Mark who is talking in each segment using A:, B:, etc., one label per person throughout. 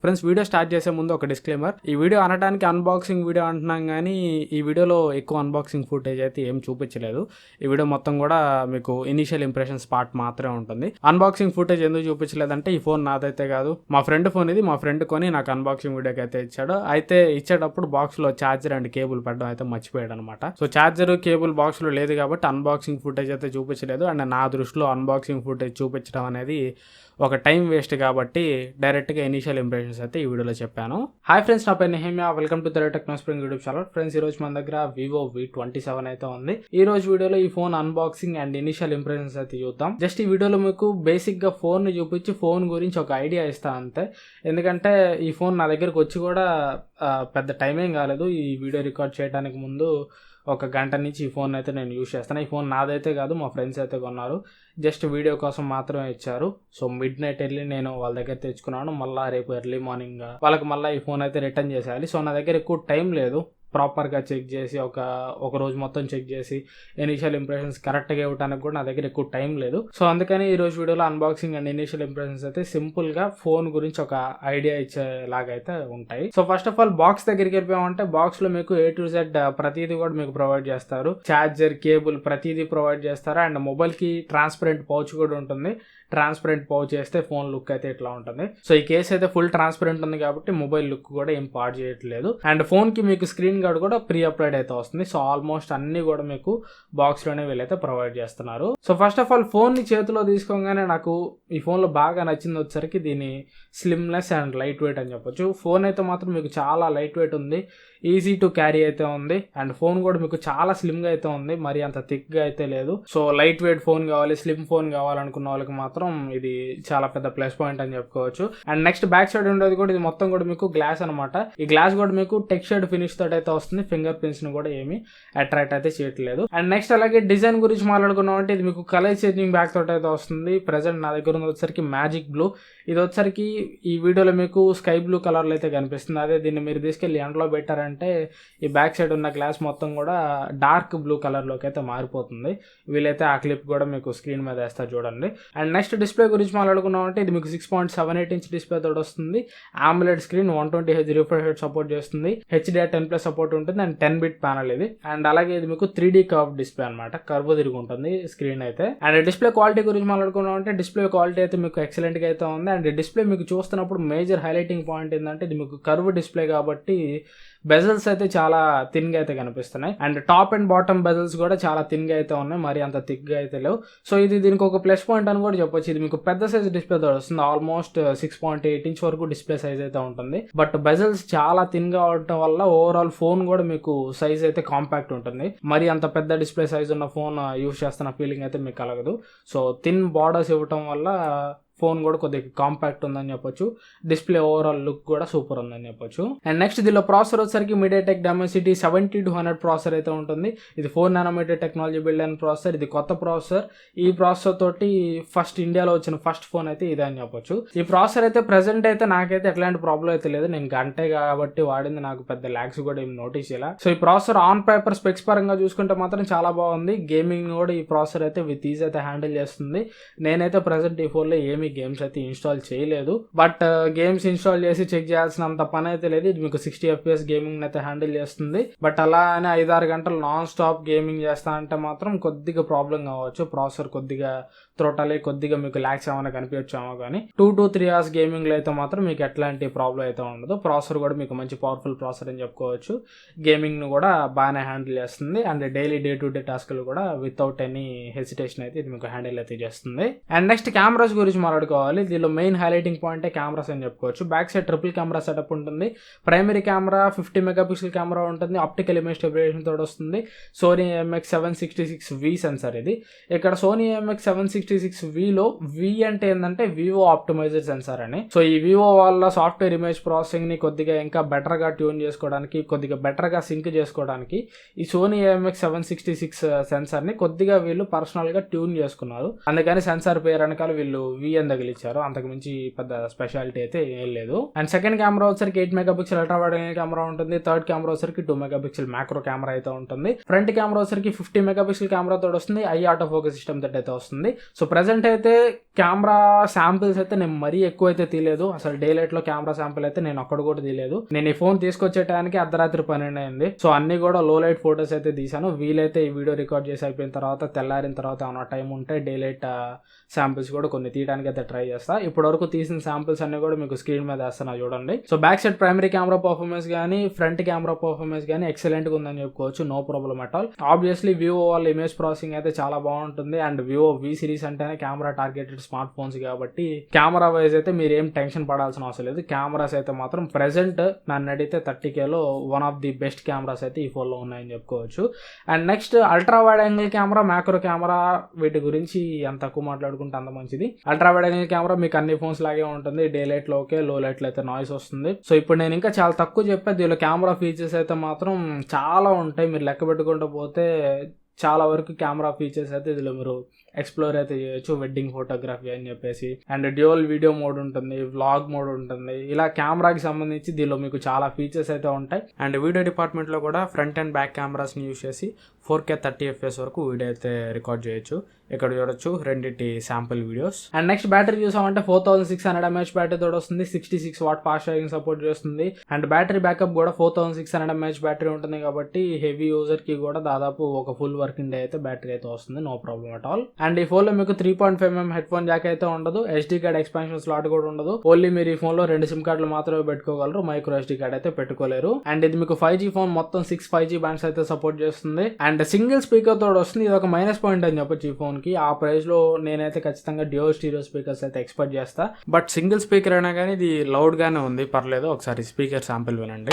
A: Friends, video start చేసే ముందు ఒక డిస్క్లైమర్. ఈ వీడియో అనడానికి అన్బాక్సింగ్ వీడియో అంటున్నాం కానీ ఈ వీడియోలో ఎక్కువ అన్బాక్సింగ్ ఫుటేజ్ అయితే ఏం చూపించలేదు. ఈ వీడియో మొత్తం కూడా మీకు ఇనిషియల్ ఇంప్రెషన్స్ పార్ట్ మాత్రమే ఉంటుంది. అన్బాక్సింగ్ ఫుటేజ్ ఎందుకు చూపించలేదంటే ఈ ఫోన్ నాదైతే కాదు, మా ఫ్రెండ్ ఫోన్ ఇది. మా ఫ్రెండ్ కొని నాకు అన్బాక్సింగ్ వీడియోకి అయితే ఇచ్చాడు. అయితే ఇచ్చేటప్పుడు బాక్స్లో ఛార్జర్ అండ్ కేబుల్ పెట్టడం అయితే మర్చిపోయాడు అనమాట. సో ఛార్జర్ కేబుల్ బాక్స్లో లేదు కాబట్టి అన్బాక్సింగ్ ఫుటేజ్ అయితే చూపించలేదు. అండ్ నా దృష్టిలో అన్బాక్సింగ్ ఫుటేజ్ చూపించడం అనేది ఒక టైం వేస్ట్ కాబట్టి డైరెక్ట్గా ఇనిషియల్ ఇంప్రెషన్స్ అయితే ఈ వీడియోలో చెప్పాను. హాయ్ ఫ్రెండ్స్, నా పేరు Nehemiah. Welcome to technehemiahofficial YouTube channel. Friends, ఈ రోజు మన దగ్గర Vivo V27 అయితే ఉంది. ఈ రోజు వీడియోలో ఈ phone unboxing and initial impressions అయితే చూద్దాం. జస్ట్ ఈ వీడియోలో మీకు బేసిక్ గా ఫోన్ ని చూపించి ఫోన్ గురించి ఒక ఐడియా ఇస్తా అంతే. ఎందుకంటే ఈ ఫోన్ నా దగ్గరకు వచ్చి కూడా పెద్ద టైం ఏం కాలేదు. ఈ వీడియో రికార్డ్ చేయడానికి ముందు ఒక గంట నుంచి ఈ ఫోన్ అయితే నేను యూజ్ చేస్తాను. ఈ ఫోన్ నాదైతే కాదు, మా ఫ్రెండ్స్ అయితే కొన్నారు. జస్ట్ వీడియో కోసం మాత్రమే ఇచ్చారు. సో మిడ్ నైట్ వెళ్ళి నేను వాళ్ళ దగ్గర తెచ్చుకున్నాను. మళ్ళీ రేపు ఎర్లీ మార్నింగ్ వాళ్ళకి మళ్ళీ ఈ ఫోన్ అయితే రిటర్న్ చేసేయాలి. సో నా దగ్గర ఎక్కువ టైం లేదు ప్రాపర్గా చెక్ చేసి ఒక రోజు మొత్తం చెక్ చేసి ఇనిషియల్ ఇంప్రెషన్స్ కరెక్ట్గా ఇవ్వడానికి కూడా నా దగ్గర ఎక్కువ టైం లేదు. సో అందుకని ఈ రోజు వీడియోలో అన్బాక్సింగ్ అండ్ ఇనిషియల్ ఇంప్రెషన్స్ అయితే సింపుల్గా ఫోన్ గురించి ఒక ఐడియా ఇచ్చేలాగా అయితే ఉంటాయి. So first of all box దగ్గరికి వెళ్ళిపోయామంటే బాక్స్లో మీకు A to Z ప్రతిదీ కూడా మీకు ప్రొవైడ్ చేస్తారు. ఛార్జర్, కేబుల్ ప్రతిదీ ప్రొవైడ్ చేస్తారు. అండ్ మొబైల్కి ట్రాన్స్పరెంట్ పౌచ్ కూడా ఉంటుంది. ట్రాన్స్పరెంట్ పౌచ్ చేస్తే ఫోన్ లుక్ అయితే ఇట్లా ఉంటుంది. సో ఈ కేసు అయితే ఫుల్ ట్రాన్స్పరెంట్ ఉంది కాబట్టి మొబైల్ లుక్ కూడా ఏం పాడు చేయట్లేదు. అండ్ ఫోన్ కి మీకు స్క్రీన్ గార్డ్ కూడా ప్రీ అప్లైడ్ అయితే వస్తుంది. సో ఆల్మోస్ట్ అన్ని కూడా మీకు బాక్స్ లోనే వీళ్ళైతే ప్రొవైడ్ చేస్తున్నారు. So first of all phone ని చేతిలో తీసుకోగానే నాకు ఈ ఫోన్ లో బాగా నచ్చింది వచ్చేసరికి దీని స్లిమ్నెస్ అండ్ లైట్ వెయిట్ అని చెప్పొచ్చు. ఫోన్ అయితే మాత్రం మీకు చాలా లైట్ వెయిట్ ఉంది, ఈజీ టు క్యారీ అయితే ఉంది. అండ్ ఫోన్ కూడా మీకు చాలా స్లిమ్ గా అయితే ఉంది, మరి అంత థిక్ గా అయితే లేదు. సో లైట్ వెయిట్ ఫోన్ కావాలి, స్లిమ్ ఫోన్ కావాలనుకున్న వాళ్ళకి మాత్రం ఇది చాలా పెద్ద ప్లస్ పాయింట్ అని చెప్పుకోవచ్చు. అండ్ నెక్స్ట్ బ్యాక్ సైడ్ ఉండేది కూడా ఇది మొత్తం కూడా మీకు గ్లాస్ అనమాట. ఈ గ్లాస్ కూడా మీకు టెక్స్చర్డ్ ఫినిష్ తోటి అయితే వస్తుంది. ఫింగర్ ప్రింట్స్ ని కూడా ఏమి అట్రాక్ట్ అయితే చేయట్లేదు. అండ్ నెక్స్ట్ అలాగే డిజైన్ గురించి మాట్లాడుకున్నాం అంటే ఇది మీకు కలర్ చేంజింగ్ బ్యాక్ తోటి అయితే వస్తుంది. ప్రెసెంట్ నా దగ్గర ఉంది వచ్చరికి మ్యాజిక్ బ్లూ. ఇది వచ్చరికి ఈ వీడియోలో మీకు స్కై బ్లూ కలర్ లో అయితే కనిపిస్తుంది. అదే దీన్ని మీరు తీసుకెళ్లి ఎండలో పెట్టారంటే ఈ బ్యాక్ సైడ్ ఉన్న గ్లాస్ మొత్తం కూడా డార్క్ బ్లూ కలర్ లోకి అయితే మారిపోతుంది. వీలైతే ఆ క్లిప్ కూడా మీకు స్క్రీన్ మీద వేస్తారు చూడండి. అండ్ నెక్స్ట్ డిస్ప్లే గురించి మాట్లాడుకున్నాం అంటే ఇది మీకు 6.78 ఇంచ్ డిస్ప్లే తోటి వస్తుంది. AMOLED screen 120Hz refresh rate support చేస్తుంది. HDR10+ సపోర్ట్ ఉంటుంది. అండ్ 10-bit ప్యానల్ ఇది. అండ్ అలాగే ఇది మీకు 3D కర్వ్ డిస్ప్లే అనమాట. కర్వ్ తిరిగి ఉంటుంది స్క్రీన్ అయితే. అండ్ డిస్ప్లే క్వాలిటీ గురించి మాట్లాడుకున్నాం అంటే డిస్ప్లే క్వాలిటీ అయితే మీకు ఎక్సలెంట్ గా అయితే ఉంది. అండ్ డిస్ప్లే మీకు చూస్తున్నప్పుడు మేజర్ హైలైటింగ్ పాయింట్ ఏంటంటే ఇది మీకు కర్వ్ డిస్ప్లే కాబట్టి బెజల్స్ అయితే చాలా థిన్ గా అయితే కనిపిస్తున్నాయి. And top and bottom bezels కూడా చాలా థిన్ గా అయితే ఉన్నాయి, మరి అంత థిక్ గా అయితే లేవు. సో ఇది దీనికి ఒక ప్లస్ పాయింట్ అని కూడా చెప్పొచ్చు. ఇది మీకు పెద్ద సైజ్ డిస్ప్లే తో వస్తుంది. ఆల్మోస్ట్ 6.8 ఇంచ్ వరకు డిస్ప్లే సైజ్ అయితే ఉంటుంది. బట్ బెజల్స్ చాలా థిన్ గా ఉండటం వల్ల ఓవరాల్ ఫోన్ కూడా మీకు సైజ్ అయితే కాంపాక్ట్ ఉంటుంది. మరి అంత పెద్ద డిస్ప్లే సైజ్ ఉన్న ఫోన్ యూస్ చేస్తున్న ఫీలింగ్ అయితే మీకు కలగదు. సో థిన్ బార్డర్స్ ఇవ్వటం వల్ల ఫోన్ కూడా కొద్దిగా కాంపాక్ట్ ఉందని చెప్పొచ్చు. డిస్ప్లే ఓవరాల్ లుక్ కూడా సూపర్ ఉందని చెప్పొచ్చు. అండ్ నెక్స్ట్ దీనిలో ప్రాసెసర్ వచ్చేసరికి MediaTek Dimensity 70-100 ప్రాసెసర్ అయితే ఉంటుంది. ఇది 4nm టెక్నాలజీ బిల్డ్ అయిన ప్రాసెసర్. ఇది కొత్త ప్రాసెసర్. ఈ ప్రాసెసర్ తోటి ఫస్ట్ ఇండియాలో వచ్చిన ఫస్ట్ ఫోన్ అయితే ఇదే అని చెప్పొచ్చు. ఈ ప్రాసెసర్ అయితే ప్రెసెంట్ అయితే నాకైతే ఎట్లాంటి ప్రాబ్లం అయితే లేదు. నేను గంటే కాబట్టి వాడింది, నాకు పెద్ద ల్యాగ్స్ కూడా ఏం నోటీస్ ఇలా. సో ఈ ప్రాసెసర్ ఆన్ పేపర్ స్పెక్స్ పరంగా చూసుకుంటే మాత్రం చాలా బాగుంది. గేమింగ్ కూడా ఈ ప్రాసెసర్ అయితే విత్ ఈజ్ అయితే హ్యాండిల్ చేస్తుంది. నేనైతే ప్రెసెంట్ ఈ ఫోన్ లో ఏమి గేమ్స్ అయితే ఇన్స్టాల్ చేయలేదు. బట్ గేమ్స్ ఇన్స్టాల్ చేసి చెక్ చేయాల్సినంత పని అయితే లేదు. ఇది మీకు 60 FPS గేమింగ్ అయితే హ్యాండిల్ చేస్తుంది. బట్ అలా అని 5-6 గంటలు నాన్ స్టాప్ గేమింగ్ చేస్తా అంటే మాత్రం కొద్దిగా ప్రాబ్లం కావచ్చు. ప్రాసెసర్ కొద్దిగా త్రోటలే, కొద్దిగా మీకు ల్యాక్స్ ఏమైనా కనిపించామో కానీ 2 to 3 hours గేమింగ్ లో అయితే మాత్రం మీకు ఎట్లాంటి ప్రాబ్లం అయితే ఉండదు. ప్రాసెసర్ కూడా మీకు మంచి పవర్ఫుల్ ప్రాసెసర్ అని చెప్పుకోవచ్చు. గేమింగ్ ను కూడా బాగానే హ్యాండిల్ చేస్తుంది. And daily day to day టాస్క్లు కూడా వితౌట్ ఎనీ హెసిటేషన్ అయితే ఇది మీకు హ్యాండిల్ అయితే చేస్తుంది. అండ్ నెక్స్ట్ కెమెరాస్ గురించి మాట్లాడుకోవాలి. దీనిలో మెయిన్ హైలైటింగ్ పాయింట్ కెమెరాస్ అని చెప్పుకోవచ్చు. Back side triple camera setup ఉంటుంది. ప్రైమరీ కెమెరా 50 మెగాపిక్సెల్ కెమెరా ఉంటుంది. ఆప్టికల్ ఇమేజ్ స్టెబిలైజేషన్ తోటి వస్తుంది. సోనీ IMX766V సెన్సార్ ఇది. ఇక్కడ సోనీ IMX766V లో V అంటే ఏంటంటే వివో ఆప్టిమైజర్ సెన్సార్ అని. సో ఈ వివో వాళ్ళ సాఫ్ట్వేర్ ఇమేజ్ ప్రాసెసింగ్ ని కొద్దిగా ఇంకా బెటర్ గా ట్యూన్ చేసుకోవడానికి, కొద్దిగా బెటర్ గా సింక్ చేసుకోవడానికి ఈ సోనీ IMX766 సెన్సార్ ని కొద్దిగా వీళ్ళు పర్సనల్ గా ట్యూన్ చేసుకున్నారు. అందుకని సెన్సార్ పేరు వెనకాల వీళ్ళు V అని తగిలిచ్చారు, అంతకు మించి పెద్ద స్పెషాలిటీ అయితే ఏం లేదు. అండ్ సెకండ్ కెమెరా వచ్చరికి 8 megapixel ultra wide angle camera ఉంటుంది. థర్డ్ కెమెరా వచ్చరికి 2 మెగాపిక్సెల్ మ్యాక్రో కెమెరా అయితే ఉంటుంది. ఫ్రంట్ కెమెరా వచ్చరికి 50 మెగాపిక్సెల్ కెమెరా తోటి వస్తుంది. ఐ ఆటో ఫోకస్ సిస్టమ్ తోటి అయితే వస్తుంది. సో ప్రెసెంట్ అయితే కెమెరా శాంపిల్స్ అయితే నేను మరీ ఎక్కువ అయితే తీయలేదు. అసలు డే లైట్ లో కెమెరా శాంపిల్ అయితే నేను ఒక్కడు కూడా తీయలేదు. నేను ఈ ఫోన్ తీసుకొచ్చేటానికి అర్ధరాత్రి 12 అయింది. సో అన్ని కూడా లో లైట్ ఫొటోస్ అయితే తీసాను. వీలైతే ఈ వీడియో రికార్డ్ చేసి అయిపోయిన తర్వాత తెల్లారిన తర్వాత ఏమైనా టైం ఉంటే డే లైట్ శాంపిల్స్ కూడా కొన్ని తీయడానికి అయితే ట్రై చేస్తా. ఇప్పటి వరకు తీసిన శాంపిల్స్ అన్ని కూడా మీకు స్క్రీన్ మీద వేస్తున్నా చూడండి. So back side primary camera performance కానీ ఫ్రంట్ కెమెరా పర్ఫార్మెన్స్ కానీ ఎక్సలెంట్ గా ఉందని చెప్పుకోవచ్చు. No problem at all. Obviously Vivo వాళ్ళ ఇమేజ్ ప్రాసెసింగ్ అయితే చాలా బాగుంటుంది. అండ్ వివో వి సిరీస్ అంటేనే కెమెరా టార్గెటెడ్ స్మార్ట్ ఫోన్స్ కాబట్టి కెమెరా వైజ్ అయితే మీరు ఏం టెన్షన్ పడాల్సిన అవసరం లేదు. కెమెరాస్ అయితే మాత్రం ప్రెసెంట్ నన్ను అడిగితే 30Kలో one of the best cameras అయితే ఈ ఫోన్లో ఉన్నాయని చెప్పుకోవచ్చు. And next ultra wide angle camera, macro camera, వీటి గురించి ఎంత తక్కువ మాట్లాడుకుంటే అంత మంచిది. అల్ట్రా వైడ్ యాంగిల్ కెమెరా మీకు అన్ని ఫోన్స్ లాగే ఉంటుంది. డే లైట్ లో ఓకే, లో లైట్ లో అయితే నాయిస్ వస్తుంది. సో ఇప్పుడు నేను ఇంకా చాలా తక్కువ చెప్పా. దీనిలో కెమెరా ఫీచర్స్ అయితే మాత్రం చాలా ఉంటాయి. మీరు లెక్క పెట్టుకుంటూ పోతే చాలా వరకు కెమెరా ఫీచర్స్ అయితే ఇందులో మీరు ఎక్స్ప్లోర్ అయితే చేయొచ్చు. వెడ్డింగ్ ఫోటోగ్రఫీ అని చెప్పేసి, అండ్ డ్యూయల్ వీడియో మోడ్ ఉంటుంది, వ్లాగ్ మోడ్ ఉంటుంది. ఇలా కెమెరాకి సంబంధించి దీనిలో మీకు చాలా ఫీచర్స్ అయితే ఉంటాయి. అండ్ వీడియో డిపార్ట్మెంట్లో కూడా ఫ్రంట్ అండ్ బ్యాక్ కెమెరాస్ని యూస్ చేసి 4K 30fps వరకు వీడియో అయితే రికార్డ్ చేయొచ్చు. ఇక్కడ చూడొచ్చు రెండింటి sample videos. And next battery చూసామంటే 4600 mAh బ్యాటరీ తోడు వస్తుంది. 66 వాట్ ఫాస్ట్ ఛార్జింగ్ సపోర్ట్ చేస్తుంది. అండ్ బ్యాటరీ బ్యాకప్ కూడా 4600 mAh బ్యాటరీ ఉంటుంది కాబట్టి హెవీ యూజర్ కి కూడా దాదాపు ఒక ఫుల్ వర్కింగ్ డే అయితే బ్యాటరీ అయితే వస్తుంది. No problem at all. And ఈ ఫోన్ లో మీకు 3.5mm హెడ్ ఫోన్ జాక్ అయితే ఉండదు. SD కార్డ్ ఎక్స్పాన్షన్ స్లాట్ కూడా ఉండదు. ఓన్లీ మీరు ఈ ఫోన్ లో 2 సిమ్ కార్డులు మాత్రమే పెట్టుకోగలరు. మైక్రో SD కార్డ్ అయితే పెట్టుకోలేరు. అండ్ ఇది మీకు 5G ఫోన్, మొత్తం 6 5G బ్యాండ్స్ అయితే సపోర్ట్ చేస్తుంది. అండ్ సింగిల్ స్పీకర్ తోడు వస్తుంది. ఇది ఒక మైనస్ పాయింట్ అని చెప్పొచ్చు ఈ ఫోన్ కి. ఆ ప్రైస్ లో నేనైతే ఖచ్చితంగా డ్యూయల్ స్టీరియో స్పీకర్స్ అయితే ఎక్స్పెక్ట్ చేస్తా. బట్ సింగిల్ స్పీకర్ అయినా కానీ ఇది లౌడ్ గానే ఉంది, పర్లేదు. ఒకసారి స్పీకర్ శాంపిల్ వినండి.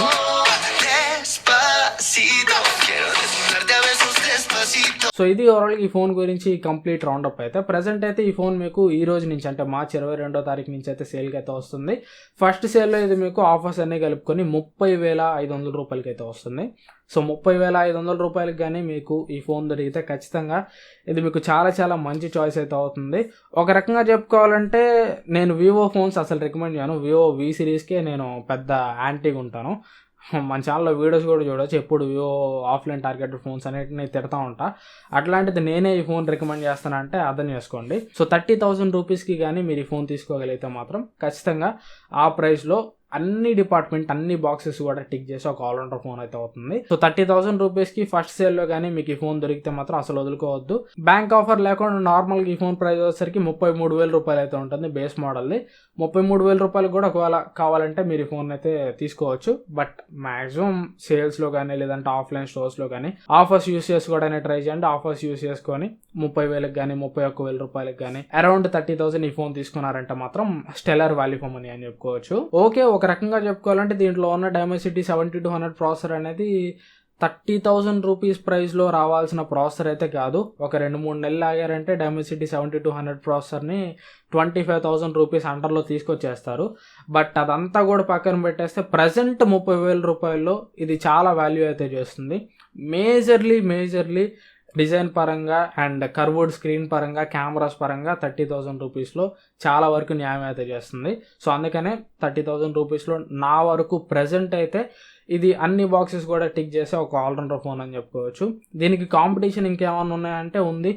A: సో ఇది ఓవరాల్ ఈ ఫోన్ గురించి కంప్లీట్ రౌండప్ అయితే. ప్రెసెంట్ అయితే ఈ ఫోన్ మీకు ఈ రోజు నుంచి అంటే మార్చి 22వ తారీఖు నుంచి అయితే సేల్కి అయితే వస్తుంది. ఫస్ట్ సేల్లో ఇది మీకు ఆఫర్స్ అన్నీ కలుపుకొని 30,500 రూపాయలకి అయితే వస్తుంది. సో 30,500 రూపాయలకి కానీ మీకు ఈ ఫోన్ దొరికితే ఖచ్చితంగా ఇది మీకు చాలా చాలా మంచి చాయిస్ అయితే అవుతుంది. ఒక రకంగా చెప్పుకోవాలంటే నేను వివో ఫోన్స్ అసలు రికమెండ్ చేయను. వివో వి సిరీస్కే నేను పెద్ద యాంటీగా ఉంటాను. మన ఛానల్లో వీడియోస్ కూడా చూడవచ్చు. ఎప్పుడు వివో ఆఫ్లైన్ టార్గెటెడ్ ఫోన్స్ అనేటిని తిడతా ఉంటా. అట్లాంటిది నేనే ఈ ఫోన్ రికమెండ్ చేస్తానంటే అర్థం చేసుకోండి. సో 30,000 రూపీస్కి కానీ మీరు ఈ ఫోన్ తీసుకోగలిగితే మాత్రం ఖచ్చితంగా ఆ ప్రైస్లో అన్ని డిపార్ట్మెంట్, అన్ని బాక్సెస్ కూడా టిక్ చేసి ఒక ఆల్రౌండర్ ఫోన్ అయితే అవుతుంది. సో 30,000 రూపీస్కి ఫస్ట్ సేల్లో కానీ మీకు ఈ ఫోన్ దొరికితే మాత్రం అసలు వదులుకోవద్దు. బ్యాంక్ ఆఫర్ లేకుండా నార్మల్గా ఈ ఫోన్ ప్రైస్ వచ్చేసరికి 33,000 రూపాయలు అయితే ఉంటుంది బేస్ మోడల్ది. 33,000 రూపాయలు కూడా ఒకవేళ కావాలంటే మీరు ఈ ఫోన్ అయితే తీసుకోవచ్చు. బట్ మాక్సిమం సేల్స్లో కానీ లేదంటే ఆఫ్లైన్ స్టోర్స్లో కానీ ఆఫర్స్ యూస్ చేసుకోవడానికి ట్రై చేయండి. ఆఫర్స్ యూస్ చేసుకొని 30,000 కానీ 31,000 రూపాయలకి కానీ అరౌండ్ 30,000 ఈ ఫోన్ తీసుకున్నారంటే మాత్రం స్టెల్లర్ వాల్యూ ఫోన్ అని చెప్పుకోవచ్చు. ఓకే, ఒక రకంగా చెప్పుకోవాలంటే దీంట్లో ఉన్న డైమెన్సిటీ 7200 ప్రాసెసర్ అనేది 30,000 రూపీస్ ప్రైస్లో రావాల్సిన ప్రాసెసర్ అయితే కాదు. ఒక 2-3 నెలలు ఆగారంటే డైమెన్సిటీ 7200 ప్రాసెసర్ని 25,000 రూపీస్ అండర్లో తీసుకొచ్చేస్తారు. బట్ అదంతా కూడా పక్కన పెట్టేస్తే ప్రజెంట్ 30,000 రూపాయల్లో ఇది చాలా వాల్యూ అయితే చేస్తుంది. మేజర్లీ డిజైన్ పరంగా అండ్ కర్వ్డ్ స్క్రీన్ పరంగా, కెమెరాస్ పరంగా 30,000 రూపీస్లో చాలా వరకు న్యాయం అయితే చేస్తుంది. సో అందుకనే 30,000 రూపీస్లో నా వరకు ప్రజెంట్ అయితే ఇది అన్ని బాక్సెస్ కూడా టిక్ చేసే ఒక ఆల్రౌండర్ ఫోన్ అని చెప్పుకోవచ్చు. దీనికి కాంపిటీషన్ ఇంకేమన్నా ఉన్నాయంటే ఉంది.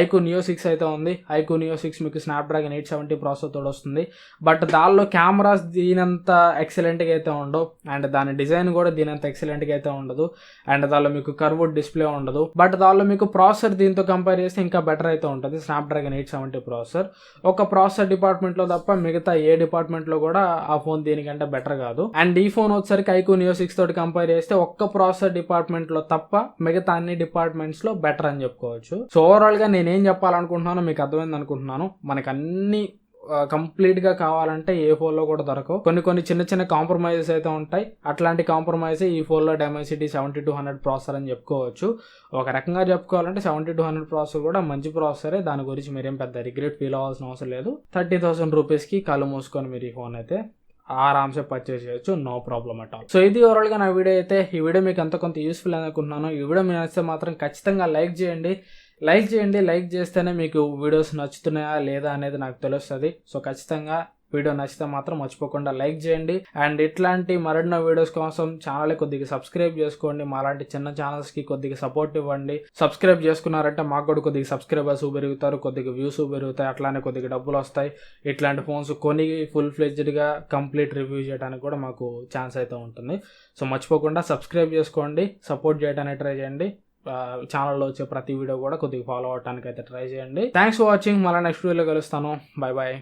A: iQOO Neo 6 అయితే ఉంది. iQOO Neo 6 మీకు స్నాప్డ్రాగన్ 870 ప్రాసెసర్ తోడు వస్తుంది. బట్ దానిలో కెమెరాస్ దీనంత ఎక్సలెంట్గా అయితే ఉండవు. అండ్ దాని డిజైన్ కూడా దీనంత ఎక్సలెంట్గా అయితే ఉండదు. అండ్ దానిలో మీకు కర్వ్డ్ డిస్ప్లే ఉండదు. బట్ దానిలో మీకు ప్రాసెసర్ దీంతో కంపేర్ చేస్తే ఇంకా బెటర్ అయితే ఉంటుంది. Snapdragon 870 processor. ఒక ప్రాసెసర్ డిపార్ట్మెంట్లో తప్ప మిగతా ఏ డిపార్ట్మెంట్లో కూడా ఆ ఫోన్ దీనికంటే బెటర్ కాదు. అండ్ ఈ ఫోన్ వచ్చేసరికి iQOO Neo 6 తోటి కంపేర్ చేస్తే ఒక్క ప్రాసెసర్ డిపార్ట్మెంట్లో తప్ప మిగతా అన్ని డిపార్ట్మెంట్స్లో బెటర్ అని చెప్పుకోవచ్చు. సో ఓవరాల్గా నేనేం చెప్పాలనుకుంటున్నానో మీకు అర్థమైంది అనుకుంటున్నాను. మనకు అన్ని కంప్లీట్గా కావాలంటే ఏ ఫోన్లో కూడా దొరకవు. కొన్ని చిన్న కాంప్రమైజెస్ అయితే ఉంటాయి. అట్లాంటి కాంప్రమైజ్ ఈ ఫోన్లో డైమెన్సిటీ 7200 ప్రాసెసర్ అని చెప్పుకోవచ్చు. ఒక రకంగా చెప్పుకోవాలంటే 7200 ప్రాసెసర్ కూడా మంచి ప్రాసెసరే. దాని గురించి మీరేం పెద్ద రిగ్రెట్ ఫీల్ అవ్వాల్సిన అవసరం లేదు. 30,000 రూపీస్కి కళ్ళు మూసుకొని మీరు ఈ ఫోన్ అయితే ఆరామ్సే పర్చేస్ చేయొచ్చు. No problem at all. So ఇది ఓవరాల్ గా నా వీడియో అయితే. ఈ వీడియో మీకు కొంత యూస్ఫుల్ అనుకుంటున్నాను. ఈ వీడియో మీకు నచ్చితే మాత్రం ఖచ్చితంగా లైక్ చేయండి. లైక్ చేయండి. లైక్ చేస్తేనే మీకు వీడియోస్ నచ్చుతున్నాయా లేదా అనేది నాకు తెలుస్తుంది. సో ఖచ్చితంగా వీడియో నచ్చితే మాత్రం మర్చిపోకుండా లైక్ చేయండి. అండ్ ఇట్లాంటి మరిన్ని వీడియోస్ కోసం ఛానల్ కొద్దిగా సబ్స్క్రైబ్ చేసుకోండి. మాలాంటి చిన్న ఛానల్స్కి కొద్దిగా సపోర్ట్ ఇవ్వండి. సబ్స్క్రైబ్ చేసుకున్నారంటే మాకు కూడా కొద్దిగా సబ్స్క్రైబర్స్ పెరుగుతారు, కొద్దిగా వ్యూస్ పెరుగుతాయి, అట్లానే కొద్దిగా డబ్బులు వస్తాయి. ఇట్లాంటి ఫోన్స్ కొని ఫుల్ ఫ్లెడ్జ్డ్గా కంప్లీట్ రివ్యూ చేయడానికి కూడా మాకు ఛాన్స్ అయితే ఉంటుంది. సో మర్చిపోకుండా సబ్స్క్రైబ్ చేసుకోండి, సపోర్ట్ చేయడానికి ట్రై చేయండి. ఛానల్లో వచ్చే ప్రతి వీడియో కూడా కొద్దిగా ఫాలో అవడానికి అయితే ట్రై చేయండి. Thanks for watching. మళ్ళీ నెక్స్ట్ వీడియోలో కలుస్తాను. Bye bye.